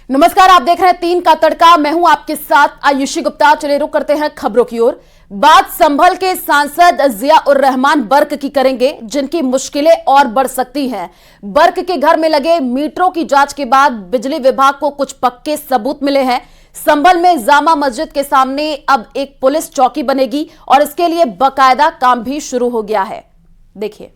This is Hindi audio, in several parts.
नमस्कार, आप देख रहे हैं 3 का तड़का। मैं हूं आपके साथ आयुषी गुप्ता। चलिए रुक करते हैं खबरों की ओर। बात संभल के सांसद जिया उर रहमान बर्क की करेंगे, जिनकी मुश्किलें और बढ़ सकती हैं। बर्क के घर में लगे मीटरों की जांच के बाद बिजली विभाग को कुछ पक्के सबूत मिले हैं। संभल में जामा मस्जिद के सामने अब एक पुलिस चौकी बनेगी और इसके लिए बाकायदा काम भी शुरू हो गया है। देखिए।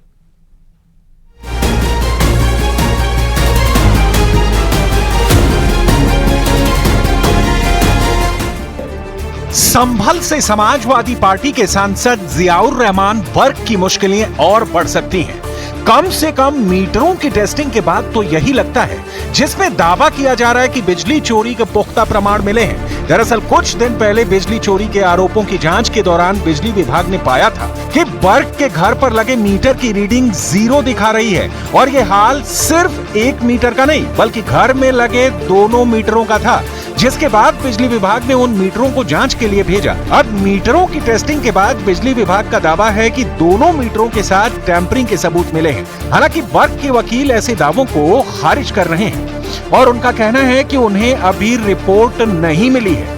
संभल से समाजवादी पार्टी के सांसद जिया उर रहमान बर्क की मुश्किलें और बढ़ सकती हैं। कम से कम मीटरों की टेस्टिंग के बाद तो यही लगता है, जिसमें दावा किया जा रहा है कि बिजली चोरी के पुख्ता प्रमाण मिले हैं। दरअसल कुछ दिन पहले बिजली चोरी के आरोपों की जांच के दौरान बिजली विभाग ने पाया था कि बर्क के घर पर लगे मीटर की रीडिंग 0 दिखा रही है। और ये हाल सिर्फ 1 मीटर का नहीं, बल्कि घर में लगे दोनों मीटरों का था, जिसके बाद बिजली विभाग ने उन मीटरों को जांच के लिए भेजा। अब मीटरों की टेस्टिंग के बाद बिजली विभाग का दावा है कि दोनों मीटरों के साथ टैंपरिंग के सबूत मिले हैं। हालांकि बर्क के वकील ऐसे दावों को खारिज कर रहे हैं और उनका कहना है कि उन्हें अभी रिपोर्ट नहीं मिली है।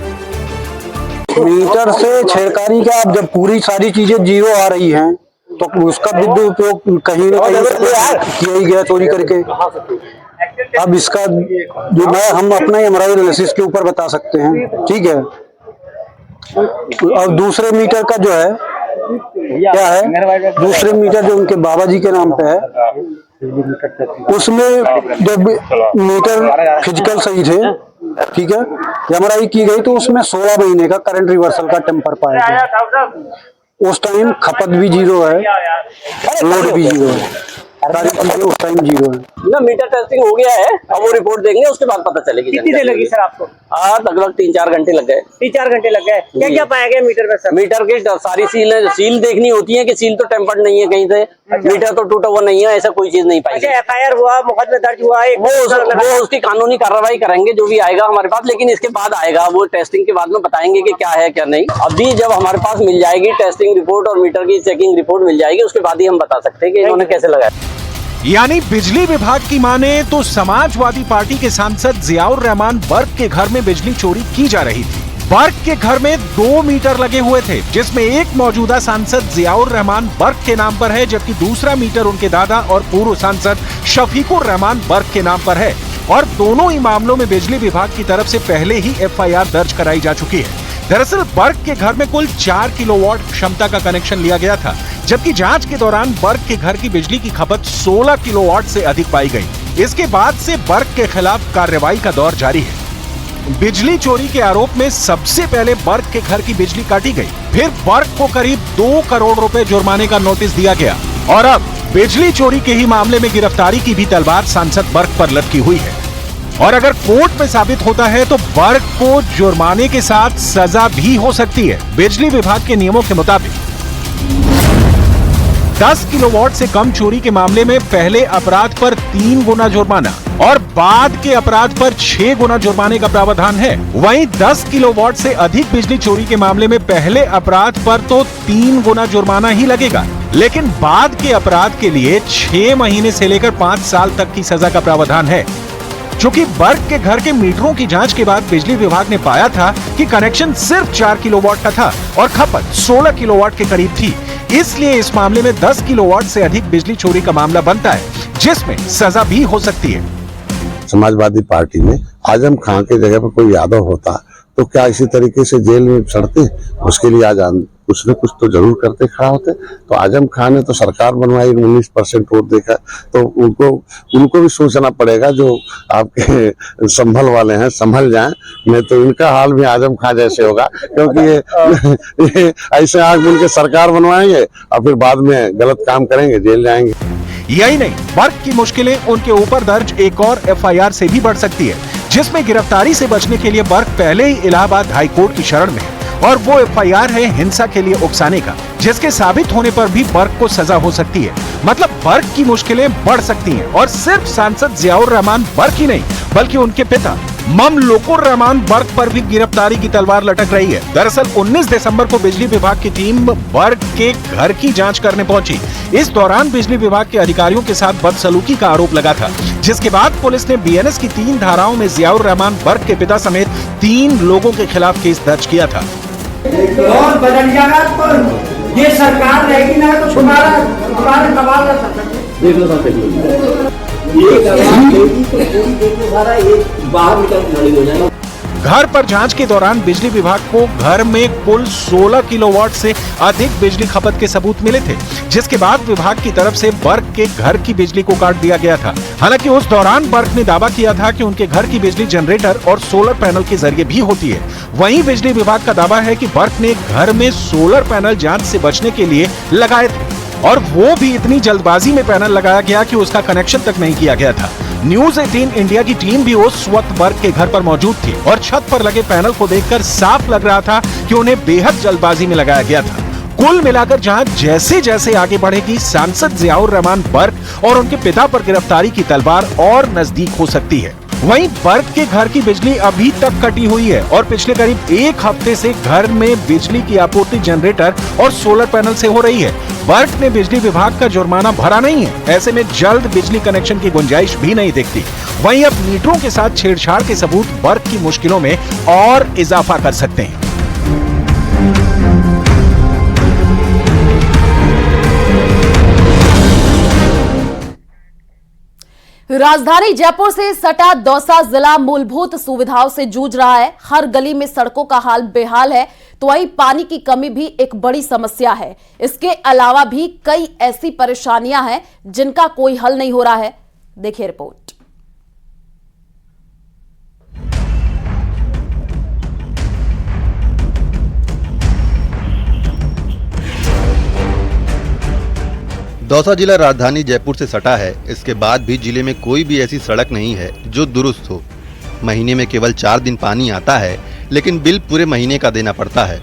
मीटर से छेड़खानी का अब जब पूरी सारी चीजें 0 आ रही हैं, तो उसका विद्युत उपयोग कहीं न कहीं किया ही गया चोरी करके। अब इसका जो हम अपना एमआरआई एनालिसिस के ऊपर बता सकते हैं, ठीक है। और दूसरे मीटर का जो है क्या है, दूसरे मीटर जो उनके बाबा जी के नाम पे है, उसमें जब मीटर फिजिकल सही थे, ठीक है, एमआरआई की गई तो उसमें 16 महीने का करंट रिवर्सल का टेम्पर पाया गया। उस टाइम खपत भी 0 है, लोड भी 0 है, सारी चीजें उस टाइम 0 है ना। मीटर टेस्टिंग हो गया है, अब वो रिपोर्ट देंगे, उसके बाद पता चलेगी। कितनी देर लगी सर आपको? लगभग 3-4 घंटे लग गए। 3-4 घंटे लग गए। क्या क्या पाया गया मीटर में सर? मीटर की सारी सील देखनी होती है कि सील तो टेम्पर्ड नहीं है कहीं से। मीटर तो टूटा हुआ नहीं है, ऐसा कोई चीज नहीं पाई। अच्छा, एफआईआर हुआ, मुकदमा दर्ज हुआ, वो उसकी कानूनी कार्रवाई करेंगे, जो भी आएगा हमारे पास। लेकिन इसके बाद आएगा, वो टेस्टिंग के बाद में बताएंगे कि क्या है क्या नहीं। अभी जब हमारे पास मिल जाएगी टेस्टिंग रिपोर्ट और मीटर की चेकिंग रिपोर्ट मिल जाएगी, उसके बाद ही हम बता सकते हैं कि इन्होंने कैसे लगाया। यानी बिजली विभाग की माने तो समाजवादी पार्टी के सांसद जिया उर रहमान बर्क के घर में बिजली चोरी की जा रही थी। बर्क के घर में 2 मीटर लगे हुए थे, जिसमें एक मौजूदा सांसद जिया उर रहमान बर्क के नाम पर है, जबकि दूसरा मीटर उनके दादा और पूर्व सांसद शफीक उर रहमान बर्क के नाम पर है। और दोनों ही मामलों में बिजली विभाग की तरफ से पहले ही एफआईआर दर्ज कराई जा चुकी है। दरअसल बर्क के घर में कुल 4 किलोवाट क्षमता का कनेक्शन लिया गया था, जबकि जांच के दौरान बर्क के घर की बिजली की खपत 16 किलोवाट से अधिक पाई गई। इसके बाद से बर्क के खिलाफ कार्रवाई का दौर जारी है। बिजली चोरी के आरोप में सबसे पहले बर्क के घर की बिजली काटी गई, फिर बर्क को करीब 2 करोड़ रुपए जुर्माने का नोटिस दिया गया और अब बिजली चोरी के ही मामले में गिरफ्तारी की भी तलवार सांसद बर्क पर लटकी हुई है। और अगर कोर्ट में साबित होता है तो बर्क को जुर्माने के साथ सजा भी हो सकती है। बिजली विभाग के नियमों के मुताबिक 10 किलोवाट से कम चोरी के मामले में पहले अपराध पर 3 गुना जुर्माना और बाद के अपराध पर 6 गुना जुर्माने का प्रावधान है। वहीं 10 किलोवाट से अधिक बिजली चोरी के मामले में पहले अपराध पर तो 3 गुना जुर्माना ही लगेगा, लेकिन बाद के अपराध के लिए 6 महीने से लेकर 5 साल तक की सजा का प्रावधान है। चूंकि बर्क के घर के मीटरों की जांच के बाद बिजली विभाग ने पाया था कि कनेक्शन सिर्फ 4 किलोवाट का था और खपत 16 किलोवाट के करीब थी, इसलिए इस मामले में 10 किलोवाट से अधिक बिजली चोरी का मामला बनता है, जिसमें सजा भी हो सकती है। समाजवादी पार्टी में आजम खान के जगह पर कोई यादव होता तो क्या इसी तरीके से जेल में सड़ते? उसके लिए आज कुछ न कुछ तो जरूर करते खड़ा होते। तो आजम खान ने तो सरकार बनवाई, 19% वोट देखा, तो उनको भी सोचना पड़ेगा। जो आपके संभल वाले हैं, संभल जाएं, नहीं तो इनका हाल भी आजम खान जैसे होगा, क्योंकि ये ऐसे आग मिल के सरकार बनवाएंगे और फिर बाद में गलत काम करेंगे, जेल जाएंगे। यही नहीं, बर्क की मुश्किलें उनके ऊपर दर्ज एक और एफआईआर से भी बढ़ सकती है, जिसमें गिरफ्तारी से बचने के लिए बर्क पहले ही इलाहाबाद हाईकोर्ट की शरण में है। और वो एफआईआर है हिंसा के लिए उकसाने का, जिसके साबित होने पर भी बर्क को सजा हो सकती है। मतलब बर्क की मुश्किलें बढ़ सकती हैं और सिर्फ सांसद जिया उर रहमान बर्क ही नहीं, बल्कि उनके पिता ममलुकुर रहमान बर्क पर भी गिरफ्तारी की तलवार लटक रही है। दरअसल 19 दिसंबर को बिजली विभाग की टीम बर्क के घर की जांच करने पहुंची। इस दौरान बिजली विभाग के अधिकारियों के साथ बदसलूकी का आरोप लगा था, जिसके बाद पुलिस ने बीएनएस की 3 धाराओं में जियाउर रहमान बर्क के पिता समेत 3 लोगों के खिलाफ केस दर्ज किया था। और बदल जाएगा तो ये सरकार रहेगी ना तो तुम्हारा सवाल देख लो सारा एक बाहर निकल हो जाएगा। घर पर जांच के दौरान बिजली विभाग को घर में कुल 16 किलोवाट से अधिक बिजली खपत के सबूत मिले थे, जिसके बाद विभाग की तरफ से बर्क के घर की बिजली को काट दिया गया था। हालांकि उस दौरान बर्क ने दावा किया था कि उनके घर की बिजली जनरेटर और सोलर पैनल के जरिए भी होती है। वहीं बिजली विभाग का दावा है कि बर्क ने घर में सोलर पैनल जांच से बचने के लिए लगाए थे, और वो भी इतनी जल्दबाजी में पैनल लगाया गया कि उसका कनेक्शन तक नहीं किया गया था। न्यूज़ 18 इंडिया की टीम भी उस वक्त बर्क के घर पर मौजूद थी और छत पर लगे पैनल को देखकर साफ लग रहा था कि उन्हें बेहद जल्दबाजी में लगाया गया था। कुल मिलाकर जांच जैसे जैसे आगे बढ़ेगी, सांसद जियाउर रहमान बर्क और उनके पिता पर गिरफ्तारी की तलवार और नजदीक हो सकती है। वहीं बर्क के घर की बिजली अभी तक कटी हुई है और पिछले करीब 1 हफ्ते से घर में बिजली की आपूर्ति जनरेटर और सोलर पैनल से हो रही है। बर्क ने बिजली विभाग का जुर्माना भरा नहीं है, ऐसे में जल्द बिजली कनेक्शन की गुंजाइश भी नहीं दिखती। वहीं अब मीटरों के साथ छेड़छाड़ के सबूत बर्क की मुश्किलों में और इजाफा कर सकते हैं। राजधानी जयपुर से सटा दौसा जिला मूलभूत सुविधाओं से जूझ रहा है। हर गली में सड़कों का हाल बेहाल है, तो वहीं पानी की कमी भी एक बड़ी समस्या है। इसके अलावा भी कई ऐसी परेशानियां हैं जिनका कोई हल नहीं हो रहा है। देखिए रिपोर्ट। दौसा जिला राजधानी जयपुर से सटा है। इसके बाद भी जिले में कोई भी ऐसी सड़क नहीं है जो दुरुस्त हो। महीने में केवल 4 दिन पानी आता है, लेकिन बिल पूरे महीने का देना पड़ता है।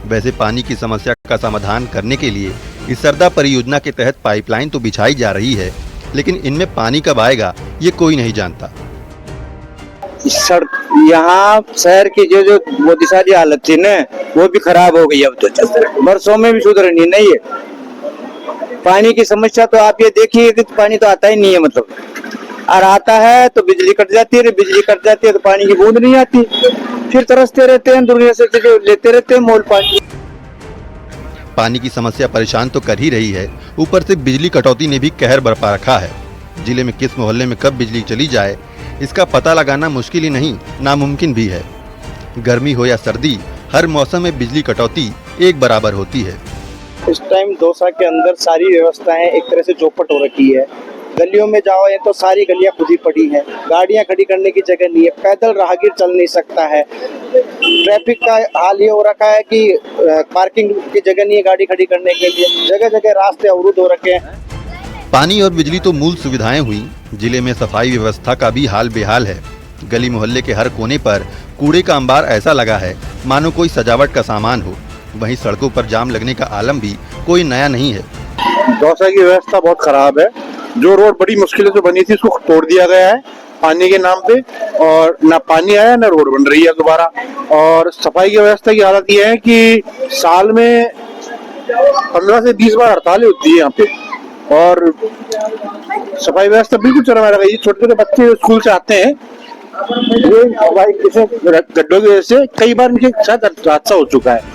वैसे पानी की समस्या का समाधान करने के लिए इस सरदा परियोजना के तहत पाइपलाइन तो बिछाई जा रही है, लेकिन इनमें पानी कब आएगा ये कोई नहीं जानता। सड़क यहाँ शहर की जो वो दिशा की हालत थी ना, वो भी खराब हो गई। अब तो बरसों में भी सुधरनी नहीं है। पानी की समस्या तो आप ये देखिए कि पानी तो आता ही नहीं है, मतलब और आता है तो बिजली कट जाती है, बिजली कट जाती है तो पानी की बूंद नहीं आती, फिर तरसते रहते हैं, दुनिया से लेते रहते हैं मोल पानी। पानी की समस्या परेशान तो कर ही रही है, ऊपर से बिजली कटौती ने भी कहर बरपा रखा है। जिले में किस मोहल्ले में कब बिजली चली जाए इसका पता लगाना मुश्किल ही नहीं, नामुमकिन भी है। गर्मी हो या सर्दी, हर मौसम में बिजली कटौती एक बराबर होती है। इस टाइम दौसा के अंदर सारी व्यवस्थाएं एक तरह से चौपट हो रखी है। गलियों में जाओ ये तो सारी गलियां खुदी पड़ी हैं, गाड़ियां खड़ी करने की जगह नहीं है, पैदल राहगीर चल नहीं सकता है। ट्रैफिक का हाल ये हो रखा है कि पार्किंग की जगह नहीं है गाड़ी खड़ी करने के लिए, जगह जगह रास्ते अवरुद्ध हो रखे हैं। पानी और बिजली तो मूल सुविधाएं हुई, जिले में सफाई व्यवस्था का भी हाल बेहाल है। गली मोहल्ले के हर कोने पर कूड़े का अंबार ऐसा लगा है मानो कोई सजावट का सामान हो। वहीं सड़कों पर जाम लगने का आलम भी कोई नया नहीं है। दौसा की व्यवस्था बहुत खराब है। जो रोड बड़ी मुश्किल से बनी थी उसको तोड़ दिया गया है पानी के नाम पे, और ना पानी आया ना रोड बन रही है दोबारा। और सफाई की व्यवस्था की हालत ये है कि साल में 15 से 20 बार हड़तालें होती है यहाँ पे, और सफाई व्यवस्था बिल्कुल चरम रही है। छोटे छोटे बच्चे स्कूल से आते हैं, ये गड्ढों की वजह से कई बार इनके साथ हादसा हो चुका है।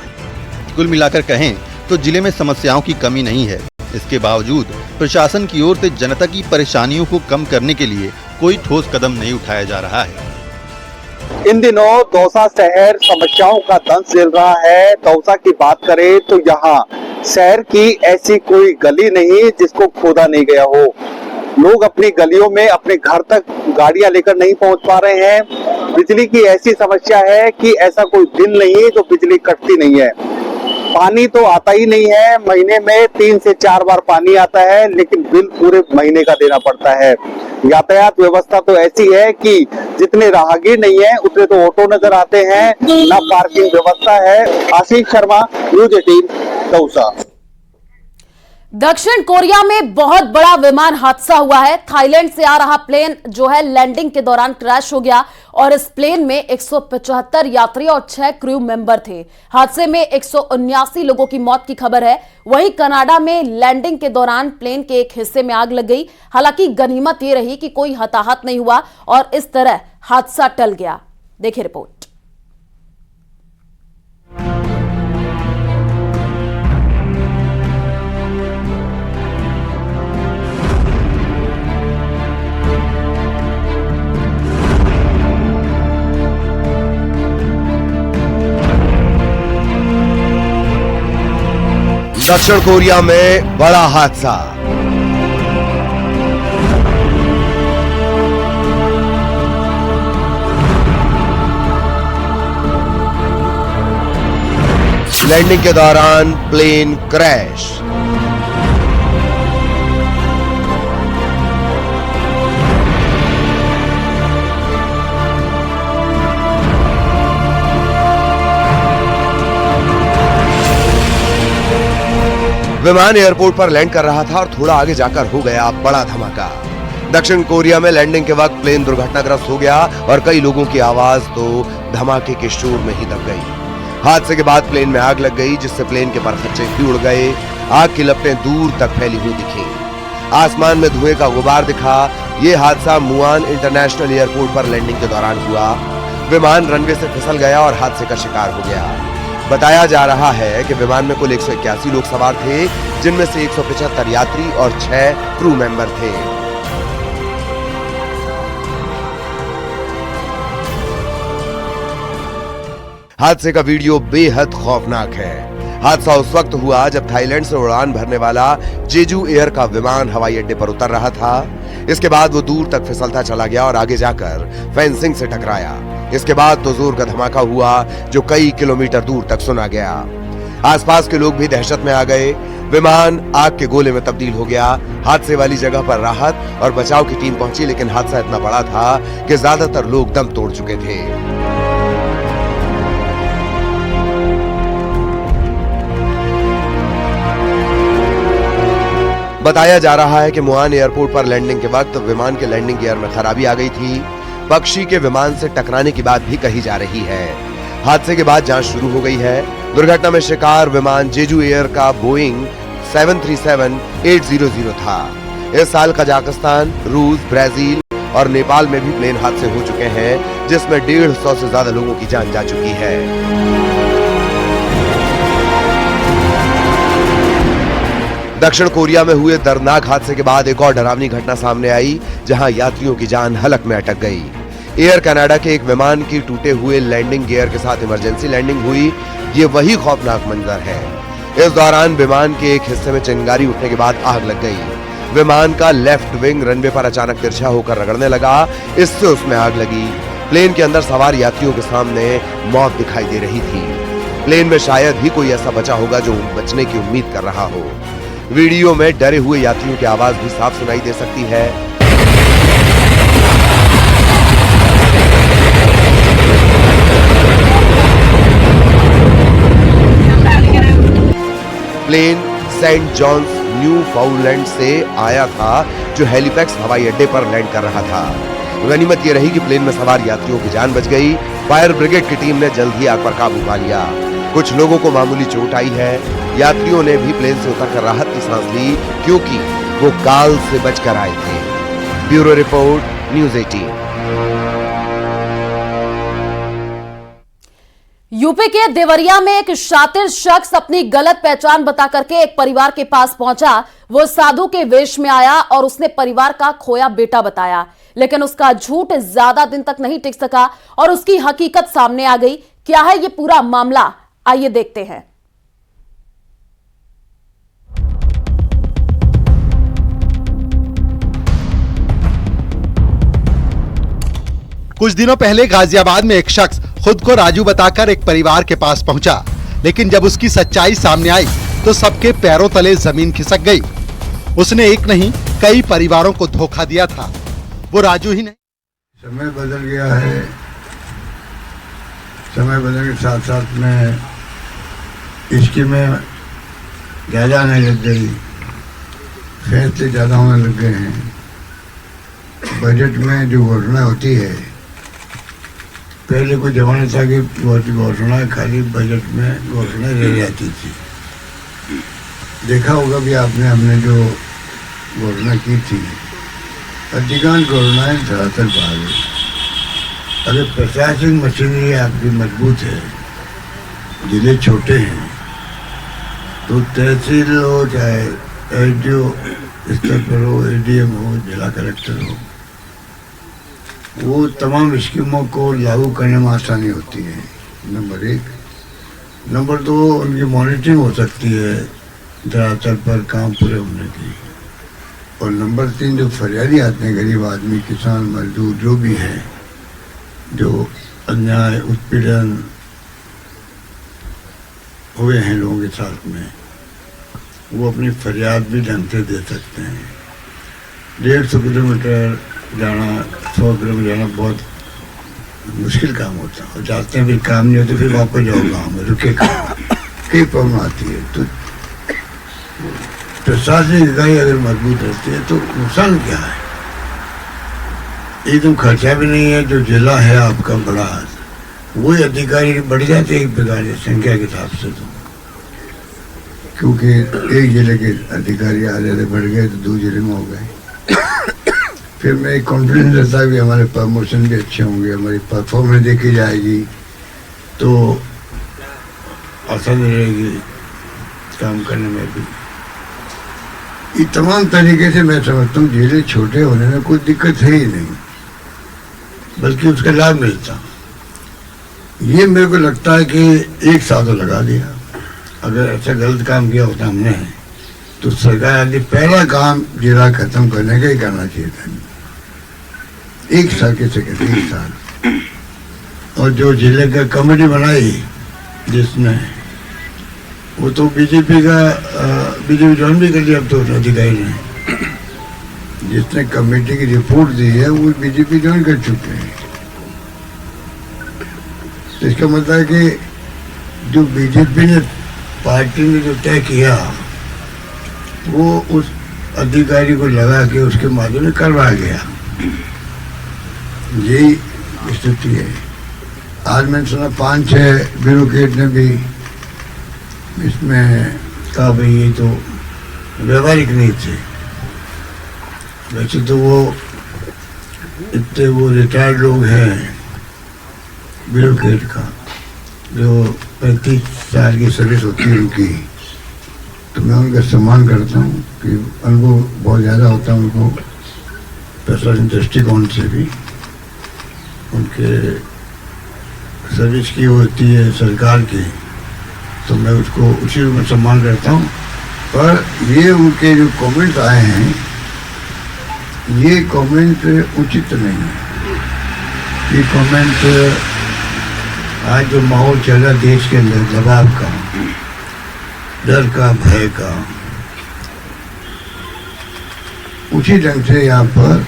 कुल मिलाकर कहें तो जिले में समस्याओं की कमी नहीं है। इसके बावजूद प्रशासन की ओर से जनता की परेशानियों को कम करने के लिए कोई ठोस कदम नहीं उठाया जा रहा है। इन दिनों दौसा शहर समस्याओं का दंश झेल रहा है। दौसा की बात करें तो यहाँ शहर की ऐसी कोई गली नहीं जिसको खोदा नहीं गया हो। लोग अपनी गलियों में अपने घर तक गाड़ियां लेकर नहीं पहुंच पा रहे हैं। बिजली की ऐसी समस्या है कि ऐसा कोई दिन नहीं है जो बिजली कटती नहीं है। पानी तो आता ही नहीं है, महीने में 3 से 4 बार पानी आता है, लेकिन बिल पूरे महीने का देना पड़ता है। यातायात व्यवस्था तो ऐसी है कि जितने राहगीर नहीं है उतने तो ऑटो नजर आते हैं, ना पार्किंग व्यवस्था है। आशीष शर्मा, न्यूज़ 18 दौसा। दक्षिण कोरिया में बहुत बड़ा विमान हादसा हुआ है। थाईलैंड से आ रहा प्लेन जो है लैंडिंग के दौरान क्रैश हो गया और इस प्लेन में 175 यात्री और 6 क्रू मेंबर थे। हादसे में 179 लोगों की मौत की खबर है। वहीं कनाडा में लैंडिंग के दौरान प्लेन के एक हिस्से में आग लग गई। हालांकि गनीमत यह रही कि कोई हताहत नहीं हुआ और इस तरह हादसा टल गया। देखिए रिपोर्ट। दक्षिण कोरिया में बड़ा हादसा। लैंडिंग के दौरान प्लेन क्रैश। विमान एयरपोर्ट पर लैंड कर रहा था और थोड़ा आगे जाकर हो गया बड़ा धमाका। दक्षिण कोरिया में लैंडिंग के वक्त प्लेन दुर्घटनाग्रस्त हो गया और कई लोगों की आवाज तो धमाके के शोर में ही दब गई। हादसे के बाद प्लेन में आग लग गई, जिससे प्लेन के परखच्चे भी उड़ गए। आग की लपटें दूर तक फैली हुई दिखी। आसमान में धुएं का गुबार दिखा। ये हादसा मुआन इंटरनेशनल एयरपोर्ट पर लैंडिंग के दौरान हुआ। विमान रनवे से फिसल गया और हादसे का शिकार हो गया। बताया जा रहा है कि विमान में कुल 181 लोग सवार थे, जिनमें से 175 यात्री और 6 क्रू मेंबर थे। हादसे का वीडियो बेहद खौफनाक है। हादसा उस वक्त हुआ जब थाईलैंड से उड़ान भरने वाला जेजू एयर का विमान हवाई अड्डे पर उतर रहा था। इसके बाद वो दूर तक फिसलता चला गया और आगे जाकर फेंसिंग से टकराया। इसके बाद तो जोर का धमाका हुआ जो कई किलोमीटर दूर तक सुना गया। आसपास के लोग भी दहशत में आ गए। विमान आग के गोले में तब्दील हो गया। हादसे वाली जगह पर राहत और बचाव की टीम पहुंची, लेकिन हादसा इतना बड़ा था कि ज्यादातर लोग दम तोड़ चुके थे। बताया जा रहा है कि मुआन एयरपोर्ट पर लैंडिंग के वक्त विमान के लैंडिंग गियर में खराबी आ गई थी। पक्षी के विमान से टकराने की बात भी कही जा रही है। हादसे के बाद जांच शुरू हो गई है। दुर्घटना में शिकार विमान जेजू एयर का बोइंग 737-800 था। इस साल कजाकिस्तान, रूस, ब्राजील और नेपाल में भी प्लेन हादसे हो चुके हैं, जिसमें 150 से ज्यादा लोगों की जान जा चुकी है। दक्षिण कोरिया में हुए दर्दनाक हादसे के बाद एक और डरावनी घटना सामने आई, जहां यात्रियों की जान हलक में अटक गई। एयर कनाडा के एक विमान की टूटे हुए लैंडिंग गियर के साथ इमरजेंसी लैंडिंग हुई। ये वही खौफनाक मंजर है। इस दौरान विमान के एक हिस्से में चिंगारी उठने के बाद आग लग गई। विमान का लेफ्ट विंग रनवे पर अचानक तिरछा होकर रगड़ने लगा। इससे उसमें आग लगी। प्लेन के अंदर सवार यात्रियों के सामने मौत दिखाई दे रही थी। प्लेन में शायद ही कोई ऐसा बचा होगा जो बचने की उम्मीद कर रहा हो। वीडियो में डरे हुए यात्रियों की आवाज भी साफ सुनाई दे सकती है। Plane Saint John's Newfoundland से आया था, जो हैलिफैक्स हवाई अड्डे पर लैंड कर रहा था। गनीमत ये रही कि प्लेन में सवार यात्रियों की जान बच गई। फायर ब्रिगेड की टीम ने जल्द ही आग पर काबू पा लिया। कुछ लोगों को मामूली चोट आई है। यात्रियों ने भी प्लेन से उतरकर राहत की सांस ली, क्योंकि वो काल से बचकर आए थे। Bureau report, news 18। यूपी के देवरिया में एक शातिर शख्स अपनी गलत पहचान बता करके एक परिवार के पास पहुंचा। वो साधु के वेश में आया और उसने परिवार का खोया बेटा बताया, लेकिन उसका झूठ ज्यादा दिन तक नहीं टिक सका और उसकी हकीकत सामने आ गई। क्या है ये पूरा मामला, आइए देखते हैं। कुछ दिनों पहले गाजियाबाद में एक शख्स खुद को राजू बताकर एक परिवार के पास पहुंचा, लेकिन जब उसकी सच्चाई सामने आई तो सबके पैरों तले जमीन खिसक गई। उसने एक नहीं कई परिवारों को धोखा दिया था। वो राजू ही नहीं। समय बदल गया है। समय बदलने के साथ साथ में इसकी में ज्यादा नहीं लग गई। फैसले ज़्यादा होने लग गए हैं। बजट में जो घोषणा होती है, पहले कोई जमाना था कि घोषणा खाली बजट में घोषणा रह जाती थी। देखा होगा भी आपने, हमने जो घोषणा की थी, अधिकांश घोषणाएं धरातल पर आ गई। अगर प्रशासनिक मशीनरी आपकी मजबूत है, जिले छोटे हैं, तो तहसील हो चाहे एसडीओ स्तर पर हो, एडीएम हो, जिला कलेक्टर हो, वो तमाम स्कीमों को लागू करने में आसानी होती है। नंबर 1। नंबर 2, उनकी मॉनिटरिंग हो सकती है धरातल पर काम पूरे होने की। और नंबर 3, जो फरियादी आते हैं, गरीब आदमी, किसान, मजदूर, जो भी है, जो अन्याय उत्पीड़न हुए हैं लोगों के साथ में, वो अपनी फरियाद भी ढंग से दे सकते हैं। 150 किलोमीटर जाना, 100 किलोमीटर जाना बहुत मुश्किल काम होता है। और जाते हैं फिर काम नहीं होते, फिर वापस जाओ गाँव में, रुके कई प्रॉब्लम आती है। तो प्रशासनिक इकाई अगर मजबूत रहती है तो नुकसान क्या है? एकदम खर्चा भी नहीं है। जो जिला है आपका बड़ा, वही अधिकारी बढ़ जाते हैं एक प्रकार से संख्या के हिसाब से, तो क्योंकि एक जिले के अधिकारी आ जाते, बढ़ गए तो 2 जिले में हो गए। फिर मैं एक कॉन्फिडेंस रहता है कि हमारे प्रमोशन भी अच्छे होंगे, हमारी परफॉर्मेंस देखी जाएगी, तो आसानी रहेगी काम करने में भी। ये तमाम तरीके से मैं समझता हूँ जिले छोटे होने में कोई दिक्कत है ही नहीं, बल्कि उसका लाभ मिलता। ये मेरे को लगता है कि एक साल तो लगा दिया। अगर ऐसा गलत काम किया होता हमने, तो सरकार आदि पहला काम जिला खत्म करने का ही करना चाहिए था। 1 साल के सेकंड, 1 साल। और जो जिले का कमेटी बनाई जिसने, वो तो बीजेपी ज्वाइन भी कर लिया अब तो अधिकारी ने। जिसने कमेटी की रिपोर्ट दी है वो बीजेपी ज्वाइन कर चुके हैं। तो इसका मतलब है कि जो बीजेपी ने, पार्टी ने जो तय किया, वो उस अधिकारी को लगा के उसके माध्यम में करवाया गया। यही स्थिति है। आज मैंने सुना 5-6 ब्यूरोक्रेट ने भी इसमें कहा भाई ये तो व्यवहारिक नहीं थे। वैसे तो वो इतने वो रिटायर्ड लोग हैं ब्यूरोक्रेट का, जो 35 साल की सर्विस होती है उनकी, तो मैं उनका सम्मान करता हूँ कि अनुभव बहुत ज़्यादा होता है उनको, प्रशासन दृष्टिकोण से भी। उनके सर्विस की होती है सरकार की, तो मैं उसको उसी रूप में सम्मान करता हूँ। पर ये उनके जो कमेंट आए हैं, ये कमेंट उचित नहीं है। ये कमेंट आज जो माहौल चल रहा है देश के अंदर, दबाव का, डर का, भय का, उसी ढंग से यहाँ पर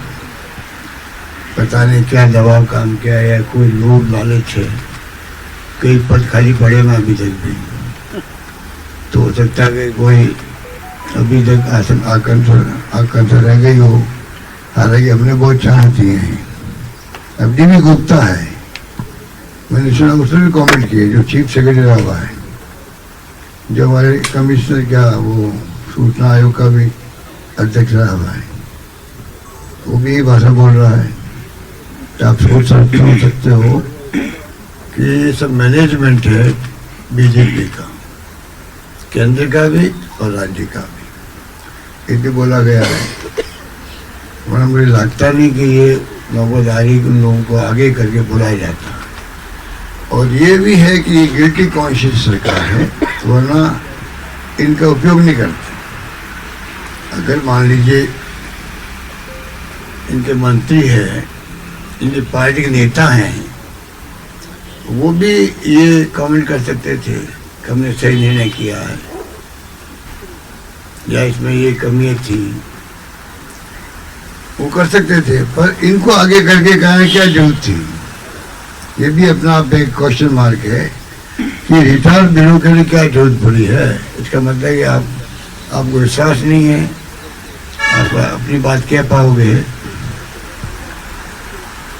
पता नहीं क्या दबाव काम किया है, या कोई लोभ लालच है, कई पद खाली पड़े हैं अभी तक भी, तो हो सकता है कि कोई अभी तक आकांक्षा रह गई हो। हालांकि हमने बहुत चांस दिए हैं। अब डी गुप्ता है, मैंने सुना उसने भी कमेंट किए, जो चीफ सेक्रेटरी रहा हुआ है, जो हमारे कमिश्नर क्या वो सूचना आयोग का भी अध्यक्ष रहा हुआ है, वो भी यही भाषा बोल रहा है। तो आप सोच सकते हो कि ये सब मैनेजमेंट है बीजेपी का, केंद्र का भी और राज्य का भी, इसे बोला गया है। वरना मुझे लगता नहीं कि ये नौबतदारी उन लोगों को आगे करके बुलाया जाता। और ये भी है कि ये गिल्टी कॉन्शियस सरकार है, वरना इनका उपयोग नहीं करते। अगर मान लीजिए इनके मंत्री है, इनके पार्टी के नेता हैं, वो भी ये कमेंट कर सकते थे कि हमने सही निर्णय किया है या इसमें ये कमियां थी, वो कर सकते थे। पर इनको आगे करके कहने क्या जरूरत थी? ये भी अपना आप एक क्वेश्चन मार्क है कि रिटायर्ड बिलों के लिए क्या जरूरत पड़ी है। इसका मतलब है कि आपको विश्वास नहीं है आप अपनी बात कह पाओगे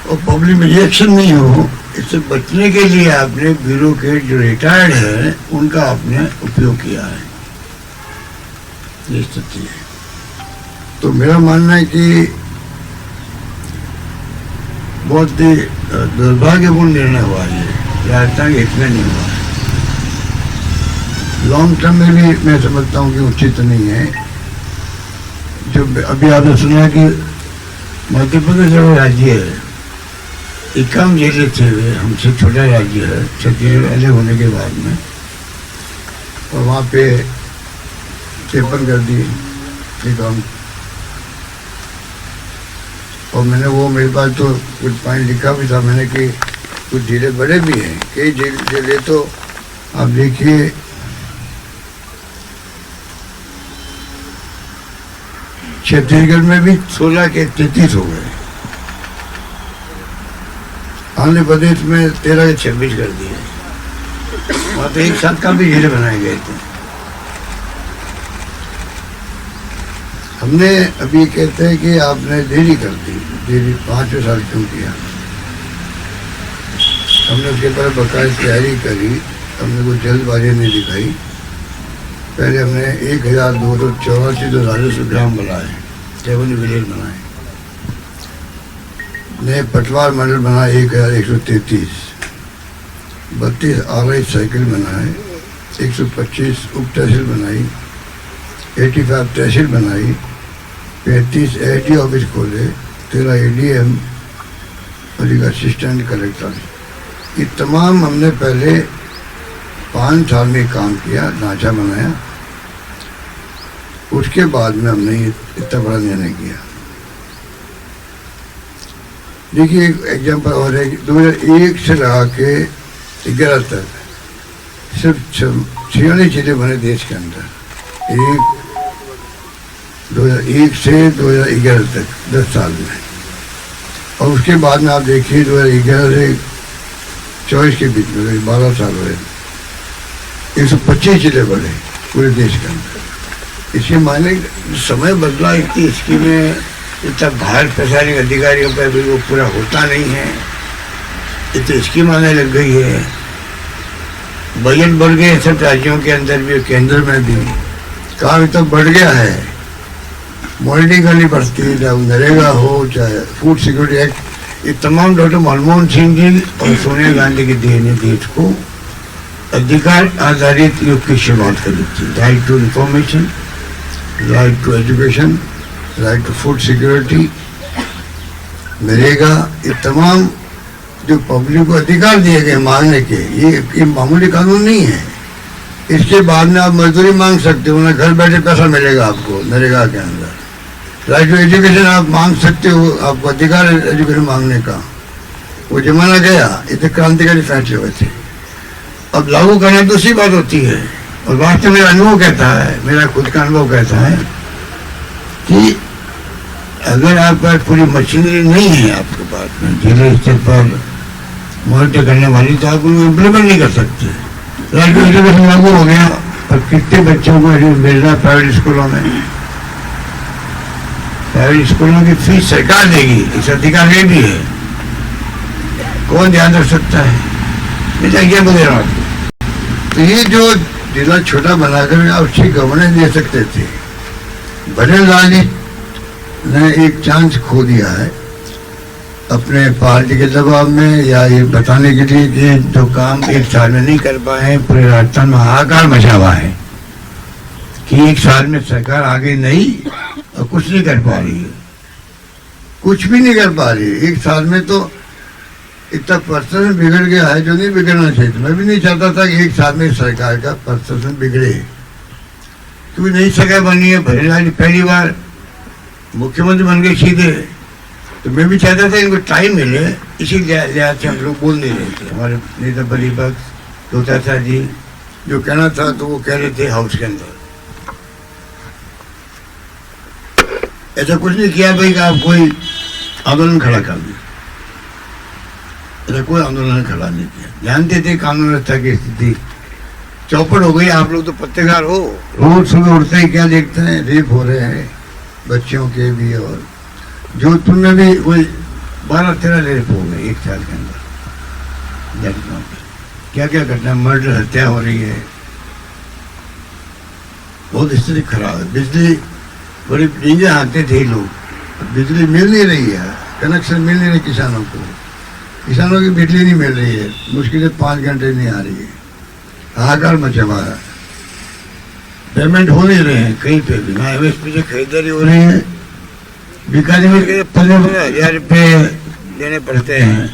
और पब्लिक में रिएक्शन नहीं हो, इससे बचने के लिए आपने ब्यूरोक्रेट जो रिटायर्ड है उनका आपने उपयोग किया है, ये स्थिति है। तो मेरा मानना है कि बहुत ही दुर्भाग्यपूर्ण निर्णय हुआ है, राजस्थान इतना नहीं हुआ है। लॉन्ग टर्म में भी मैं समझता हूँ कि उचित नहीं है। जो अभी आपने सुना कि मध्य प्रदेश जो राज्य है, 51 जिले थे, वे हमसे छोटा राज्य है छत्तीसगढ़ अलग होने के बाद में, और वहाँ पे 53 कर दिए 51। और मैंने वो मेरे पास तो कुछ पॉइंट लिखा भी था मैंने कि कुछ जिले बड़े भी हैं, कई जिले तो आप देखिए छत्तीसगढ़ में भी 16 के 33 हो गए, आंध्र प्रदेश में 13 के 26 कर दिए, वहाँ तो एक साथ का भी जिले बनाए गए थे। हमने अभी कहते हैं कि आपने देरी कर दी, देरी 5 साल क्यों किया? हमने उसके बाद बकायदा तैयारी करी, हमने कोई जल्दबाजी नहीं दिखाई। पहले हमने 1284 राजस्व ग्राम बनाए, 7 विलेज बनाए, नए पटवार मंडल बनाए 1133, 32 आरआई साइकिल बनाए, 125 उप तहसील बनाई, 85 तहसील बनाई, 35 एसडी ऑफिस खोले, 13 एडीएम और एक असिस्टेंट कलेक्टर। ये तमाम हमने पहले 5 साल में काम किया, ढांचा बनाया, उसके बाद में हमने इतना बड़ा निर्णय किया। देखिए एक एग्जाम्पल और है, 2001 से लगा के 11 तक सिर्फ 46 जिले बने देश के अंदर, 2001 से 2011 तक 10 साल में। और उसके बाद में आप देखिए 2011 से 24 के बीच में 12 साल हुए, 125 जिले बढ़े पूरे देश के अंदर। इसके माने समय बदला, इतनी स्कीमें, इतना भार प्रशासनिक अधिकारियों पर भी वो पूरा होता नहीं है, इतनी स्कीम आने लग गई है, बजट बढ़ गए सब राज्यों के अंदर भी, केंद्र में भी काम तक बढ़ गया है। मॉनिटरिंग करनी पड़ती है, चाहे नरेगा हो, चाहे फूड सिक्योरिटी एक्ट, ये तमाम डॉक्टर मनमोहन सिंह जी और सोनिया गांधी की देन ने देश को अधिकार आधारित युग की शुरुआत करी थी। Right to information, right to education, right to food security, NREGA, ये तमाम जो पब्लिक को अधिकार दिए गए मांगने के, ये मामूली कानून नहीं है। इसके बाद में आप मजदूरी मांग सकते हो ना, घर बैठे पैसा मिलेगा आपको नरेगा के अंदर। राइट टू एजुकेशन आप मांग सकते हो, आपको अधिकार है एजुकेशन मांगने का। वो जमाना गया, इतने क्रांतिकारी फैसले हुए थे। अब लागू करना दूसरी बात होती है, और वास्तव में अनुभव कहता है, मेरा खुद का अनुभव कहता है कि अगर आपके पास पूरी मशीनरी नहीं है आपके पास में जिले स्तर पर मॉनिटर करने वाली, तो आप उनको इम्प्लीमेंट नहीं कर सकते। राइट टू एजुकेशन लागू हो गया, पर कितने बच्चों को मिल रहा प्राइवेट स्कूलों में? प्राइवेट स्कूलों की फीस सरकार देगी, इस अधिकार ये भी है, कौन ध्यान रख सकता है? मैं एग्जाम्पल दे रहा हूँ। तो ये जो जिला छोटा बनाकर आप अच्छी गवर्नेंस दे सकते थे, बड़े लाल ने एक चांस खो दिया है अपने पार्टी के दबाव में, या ये बताने के लिए कि जो काम 1 साल में नहीं कर पाए, पूरे राजस्थान में हाहाकार मचा हुआ है कि 1 साल में सरकार आगे नहीं और कुछ नहीं कर पा रही है, कुछ भी नहीं कर पा रही है। 1 साल में तो इतना परसेंट बिगड़ गया है जो नहीं बिगड़ना चाहिए। मैं भी नहीं चाहता था कि 1 साल में सरकार का परसेंट बिगड़े, क्योंकि नई सरकार बनी है, भरेलाल पहली बार मुख्यमंत्री बन गए सीधे, तो मैं भी चाहता था इनको टाइम मिले, इसी लिहाज से हम लोग बोल नहीं रहे थे। हमारे नेता बलीबख्श तोता जी जो कहना था तो वो कह रहे थे हाउस के अंदर। ऐसा कुछ नहीं किया भाई कि आप कोई आंदोलन खड़ा कर दिया, ऐसा कोई आंदोलन खड़ा नहीं किया। जानते थे कानून व्यवस्था की स्थिति चौपट हो गई। आप लोग तो पत्रकार हो, रोज सुबह उठते ही क्या देखते हैं, रेप हो रहे हैं, बच्चों के भी, और जोधपुर में भी वही 12-13 रेप हो गए 1 साल के अंदर। क्या क्या घटना, मर्डर, हत्या हो रही है, बहुत स्थिति खराब है। बिजली बड़ी डींगे हाँकते थे लोग, बिजली मिल नहीं रही है, कनेक्शन मिल नहीं रही किसानों को, किसानों की बिजली नहीं मिल रही है, मुश्किलें 5 घंटे नहीं आ रही है, हाहाकार मचा हुआ है, पेमेंट हो नहीं रहे हैं कहीं पे भी, ना MSP से खरीदारी हो रही है, बीकानेर के 15,000 रुपये देने पड़ते हैं,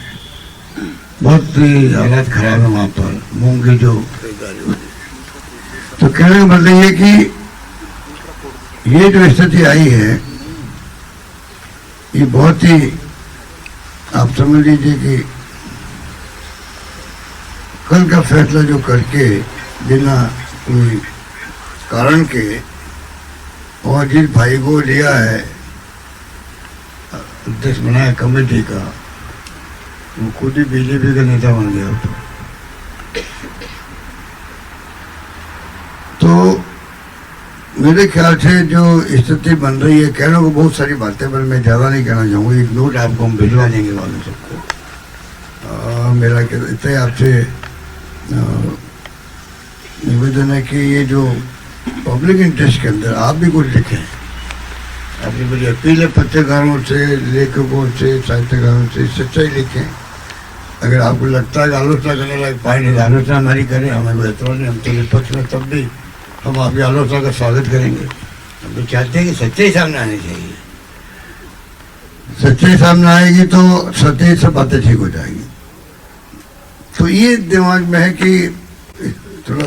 बहुत ही हालात खराब है वहाँ पर, मूंग की जो खरीदारी हो रही है। तो कहने का मतलब ये कि ये जो स्थिति आई है, ये बहुत ही, आप समझ लीजिए कि कल का फैसला जो करके बिना कोई कारण के, और जिस भाई को लिया है अध्यक्ष बनाया कमेटी का, वो खुद ही बीजेपी का नेता बन गया। तो मेरे ख्याल से जो स्थिति बन रही है, कहने को बहुत सारी बातें, पर मैं ज़्यादा नहीं कहना चाहूँगा। एक नोट आपको हम भिजवा देंगे वालों सबको। मेरा इतना आपसे निवेदन है कि ये जो पब्लिक इंटरेस्ट के अंदर आप भी कुछ लिखें, अपनी बड़ी अपील है पत्रकारों से, लेखकों से, साहित्यकारों से, सच्चाई लिखें। अगर आपको लगता है कि आलोचना करने लायक पाएंगे, आलोचना हमारी करें, हमें कोई एतराज नहीं, हम तो निष्पक्ष में, तब भी हम आपकी आलोचना का स्वागत करेंगे। हम तो चाहते हैं कि सच्चाई सामने आनी चाहिए, सच्चाई सामने आएगी तो सच्चाई से बातें ठीक हो जाएगी। तो ये दिमाग में है कि थोड़ा